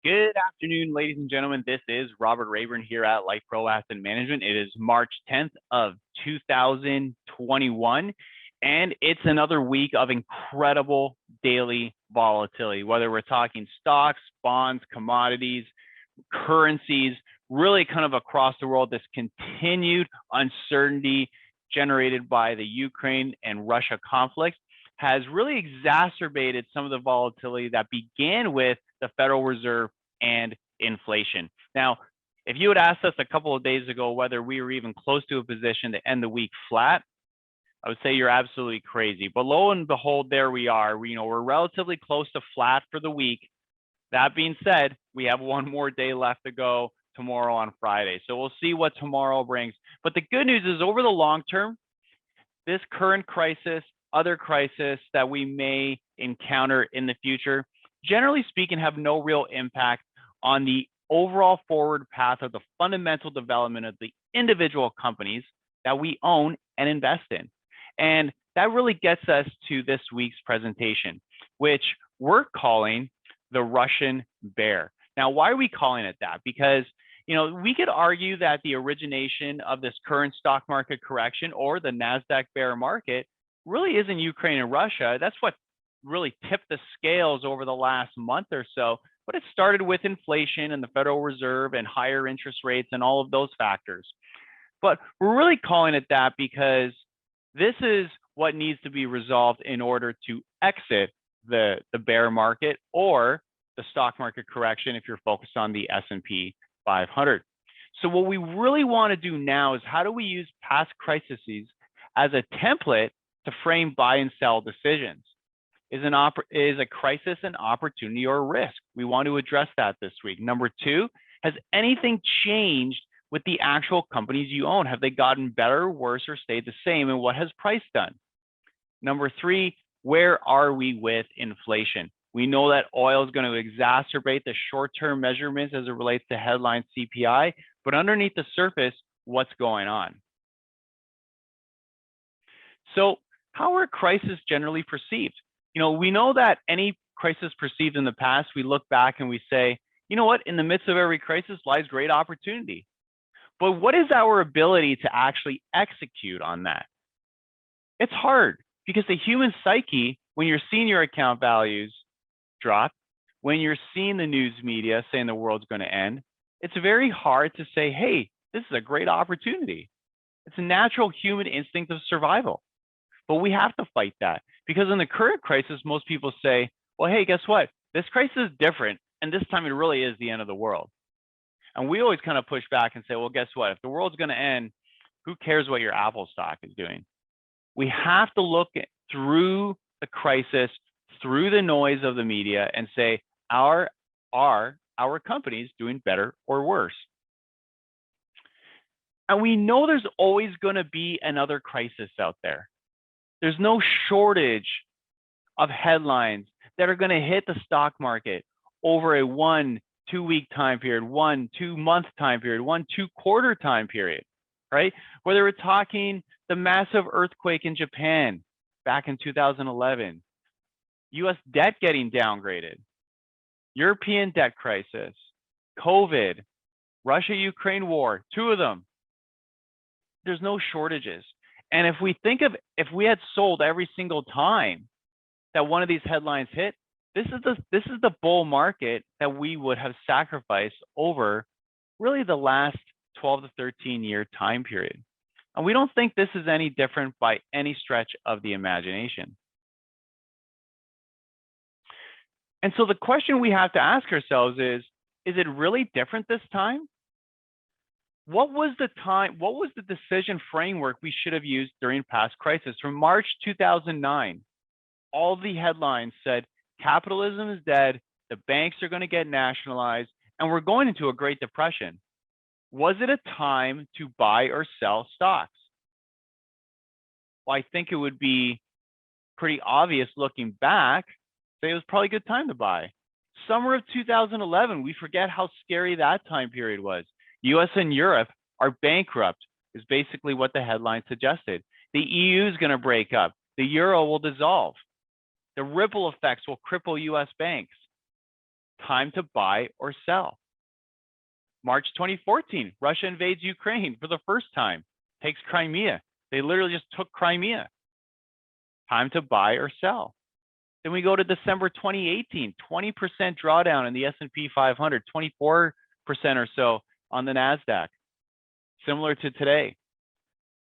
Good afternoon, ladies and gentlemen. This is Robert Rayburn here at Life Pro Asset Management. It is March 10th of 2021, and it's another week of incredible daily volatility, whether we're talking stocks, bonds, commodities, currencies, really kind of across the world. This continued uncertainty generated by the Ukraine and Russia conflict has really exacerbated some of the volatility that began with the Federal Reserve and inflation. Now, if you had asked us a couple of days ago whether we were even close to a position to end the week flat, I would say you're absolutely crazy. But lo and behold, there we are. We're relatively close to flat for the week. That being said, we have one more day left to go tomorrow on Friday. So we'll see what tomorrow brings. But the good news is over the long term, this current crisis, other crises that we may encounter in the future, generally speaking, have no real impact on the overall forward path of the fundamental development of the individual companies that we own and invest in. And that really gets us to this week's presentation, which we're calling the Russian bear. Now, why are we calling it that? Because we could argue that the origination of this current stock market correction or the NASDAQ bear market really isn't Ukraine and Russia. That's what really tipped the scales over the last month or so. But it started with inflation and the Federal Reserve and higher interest rates and all of those factors. But we're really calling it that because this is what needs to be resolved in order to exit the bear market or the stock market correction if you're focused on the S&P 500. So what we really want to do now is how do we use past crises as a template to frame buy and sell decisions? Is a crisis an opportunity or a risk? We want to address that this week. Number two, has anything changed with the actual companies you own? Have they gotten better, worse, or stayed the same? And what has price done? Number three, where are we with inflation? We know that oil is going to exacerbate the short-term measurements as it relates to headline CPI, but underneath the surface, what's going on? So how are crises generally perceived? We know that any crisis perceived in the past, we look back and we say, you know what, in the midst of every crisis lies great opportunity. But what is our ability to actually execute on that? It's hard because the human psyche, when you're seeing your account values drop, when you're seeing the news media saying the world's going to end, it's very hard to say, hey, this is a great opportunity. It's a natural human instinct of survival. But we have to fight that because in the current crisis, most people say, well, hey, guess what? This crisis is different. And this time it really is the end of the world. And we always kind of push back and say, well, guess what? If the world's going to end, who cares what your Apple stock is doing? We have to look through the crisis, through the noise of the media and say, are our companies doing better or worse? And we know there's always going to be another crisis out there. There's no shortage of headlines that are going to hit the stock market over a 1-2 week time period, 1-2 month time period, 1-2 quarter time period, right? Whether we're talking the massive earthquake in Japan back in 2011, US debt getting downgraded, European debt crisis, COVID, Russia-Ukraine war, two of them. There's no shortages. And if we had sold every single time that one of these headlines hit, this is the bull market that we would have sacrificed over really the last 12 to 13 year time period. And we don't think this is any different by any stretch of the imagination. And so the question we have to ask ourselves is it really different this time? What was the decision framework we should have used during past crises? From March 2009, all the headlines said, capitalism is dead, the banks are going to get nationalized, and we're going into a Great Depression. Was it a time to buy or sell stocks? Well, I think it would be pretty obvious looking back, say it was probably a good time to buy. Summer of 2011, we forget how scary that time period was. US and Europe are bankrupt, is basically what the headline suggested. The EU is going to break up. The euro will dissolve. The ripple effects will cripple US banks. time to buy or sell. March 2014, Russia invades Ukraine for the first time, takes Crimea. They literally just took Crimea. Time to buy or sell. Then we go to December 2018, 20% drawdown in the S&P 500, 24% or so on the NASDAQ. Similar to today.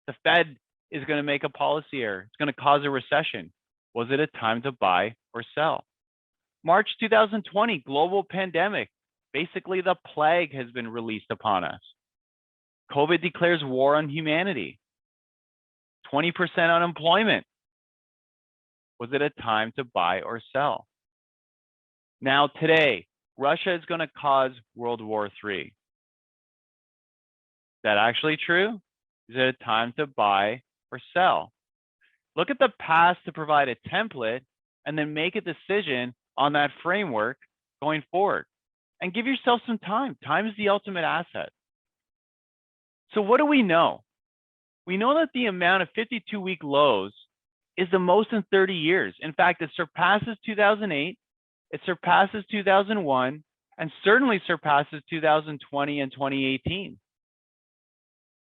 The Fed is going to make a policy error. It's going to cause a recession. Was it a time to buy or sell? March 2020, global pandemic. Basically, the plague has been released upon us. COVID declares war on humanity. 20% unemployment. Was it a time to buy or sell? Now today, Russia is going to cause World War III. Is that actually true? Is it a time to buy or sell? Look at the past to provide a template and then make a decision on that framework going forward. And give yourself some time. Time is the ultimate asset. So what do we know? We know that the amount of 52-week lows is the most in 30 years. In fact, it surpasses 2008, it surpasses 2001, and certainly surpasses 2020 and 2018.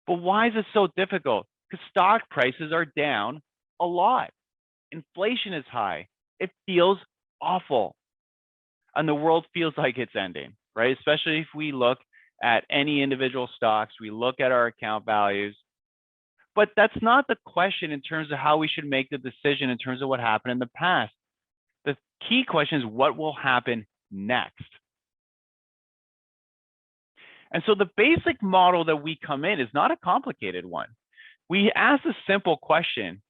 But why is it so difficult? Because stock prices are down a lot. Inflation is high. It feels awful. And the world feels like it's ending, right? Especially if we look at any individual stocks, we look at our account values. But that's not the question in terms of how we should make the decision in terms of what happened in the past. The key question is what will happen next. And so the basic model that we come in is not a complicated one. We ask a simple question.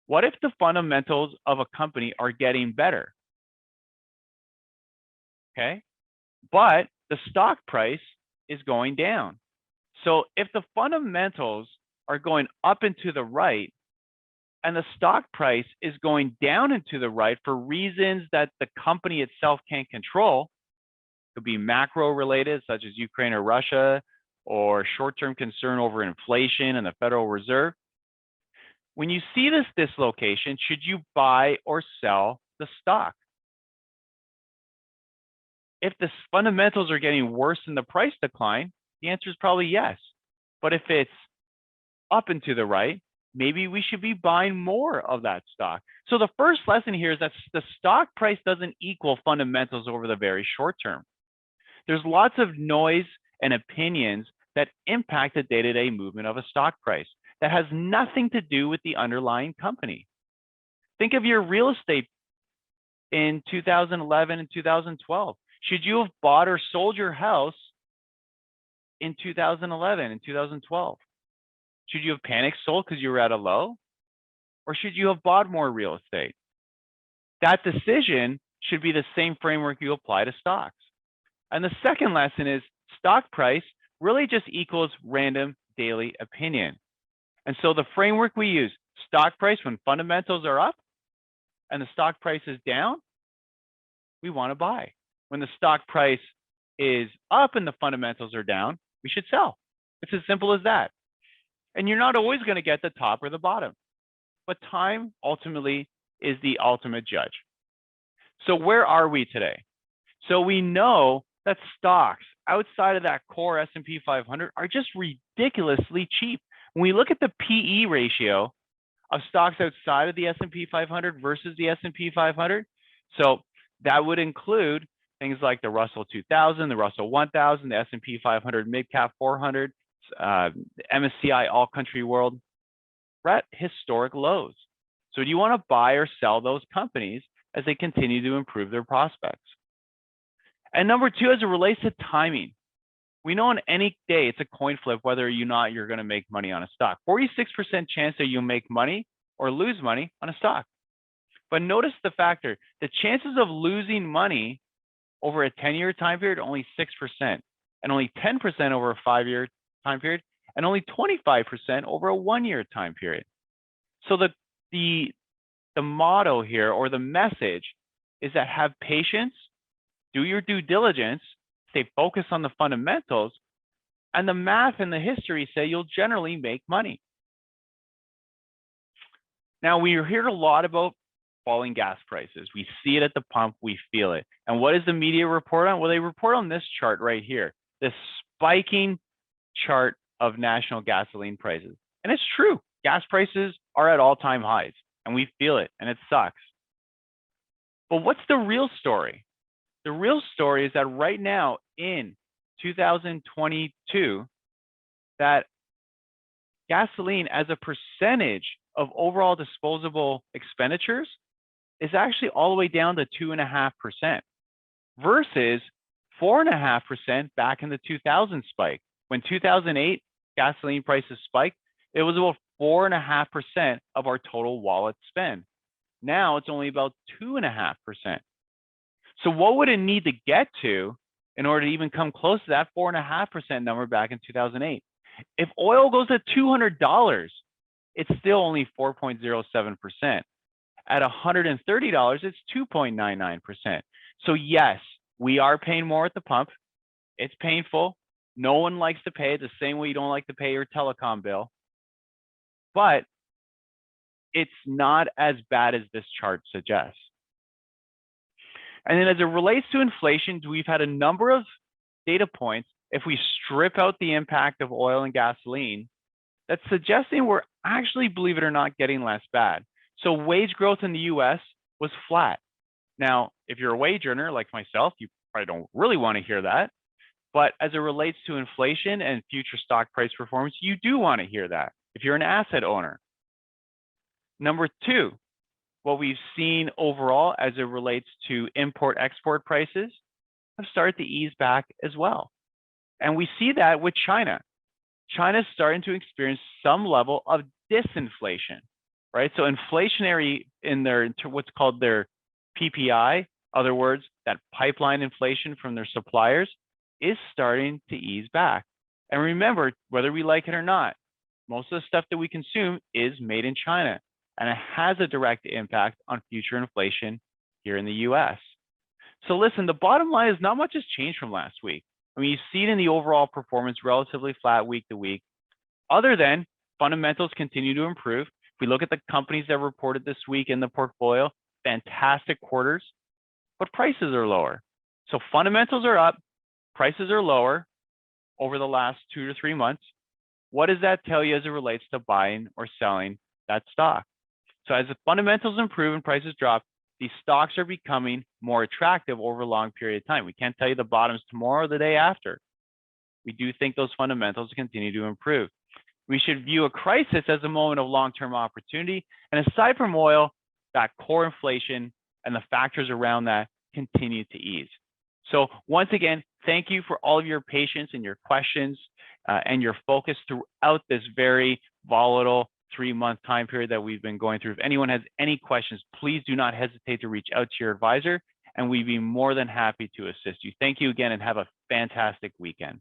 What if the fundamentals of a company are getting better? Okay, but the stock price is going down. So if the fundamentals are going up and to the right, and the stock price is going down and to the right for reasons that the company itself can't control, could be macro related, such as Ukraine or Russia, or short-term concern over inflation and the Federal Reserve. When you see this dislocation, should you buy or sell the stock? If the fundamentals are getting worse than the price decline, the answer is probably yes. But if it's up and to the right, maybe we should be buying more of that stock. So the first lesson here is that the stock price doesn't equal fundamentals over the very short term. There's lots of noise and opinions that impact the day-to-day movement of a stock price that has nothing to do with the underlying company. Think of your real estate in 2011 and 2012. Should you have bought or sold your house in 2011 and 2012? Should you have panic sold because you were at a low? Or should you have bought more real estate? That decision should be the same framework you apply to stocks. And the second lesson is stock price really just equals random daily opinion. And so the framework we use, stock price when fundamentals are up and the stock price is down, we want to buy. When the stock price is up and the fundamentals are down, we should sell. It's as simple as that. And you're not always going to get the top or the bottom, but time ultimately is the ultimate judge. So where are we today? So we know that stocks outside of that core S&P 500 are just ridiculously cheap. When we look at the PE ratio of stocks outside of the S&P 500 versus the S&P 500, so that would include things like the Russell 2000, the Russell 1000, the S&P 500 Mid-Cap 400, the MSCI All Country World, we're at historic lows. So do you want to buy or sell those companies as they continue to improve their prospects? And number two, as it relates to timing, we know on any day it's a coin flip whether or not you're going to make money on a stock. 46% chance that you'll make money or lose money on a stock. But notice the factor, the chances of losing money over a 10-year time period, only 6%, and only 10% over a 5-year time period, and only 25% over a 1-year time period. So the motto here, or the message, is that have patience, do your due diligence, stay focused on the fundamentals, and the math and the history say you'll generally make money. Now, we hear a lot about falling gas prices. We see it at the pump, we feel it. And what does the media report on? Well, they report on this chart right here, this spiking chart of national gasoline prices. And it's true, gas prices are at all-time highs, and we feel it, and it sucks. But what's the real story? The real story is that right now in 2022, that gasoline as a percentage of overall disposable expenditures is actually all the way down to 2.5% versus 4.5% back in the 2000 spike. When 2008 gasoline prices spiked, it was about 4.5% of our total wallet spend. Now it's only about 2.5%. So what would it need to get to in order to even come close to that 4.5% number back in 2008? If oil goes to $200, it's still only 4.07%. At $130, it's 2.99%. So yes, we are paying more at the pump. It's painful. No one likes to pay it the same way you don't like to pay your telecom bill. But it's not as bad as this chart suggests. And then as it relates to inflation, we've had a number of data points, if we strip out the impact of oil and gasoline, that's suggesting we're actually, believe it or not, getting less bad. So wage growth in the US was flat. Now, if you're a wage earner like myself, you probably don't really want to hear that. But as it relates to inflation and future stock price performance, you do want to hear that if you're an asset owner. Number two, what we've seen overall as it relates to import-export prices have started to ease back as well. And we see that with China. China's starting to experience some level of disinflation, right? So inflationary in their, what's called their PPI, other words, that pipeline inflation from their suppliers is starting to ease back. And remember, whether we like it or not, most of the stuff that we consume is made in China, and it has a direct impact on future inflation here in the US. So listen, the bottom line is not much has changed from last week. I mean, you see it in the overall performance, relatively flat week to week, other than fundamentals continue to improve. If we look at the companies that reported this week in the portfolio, fantastic quarters, but prices are lower. So fundamentals are up, prices are lower over the last 2 to 3 months. What does that tell you as it relates to buying or selling that stock? So as the fundamentals improve and prices drop, these stocks are becoming more attractive over a long period of time. We can't tell you the bottom's tomorrow or the day after. We do think those fundamentals continue to improve. We should view a crisis as a moment of long-term opportunity. And aside from oil, that core inflation and the factors around that continue to ease. So once again, thank you for all of your patience and your questions and your focus throughout this very volatile 3-month time period that we've been going through. If anyone has any questions, please do not hesitate to reach out to your advisor, and we'd be more than happy to assist you. Thank you again, and have a fantastic weekend.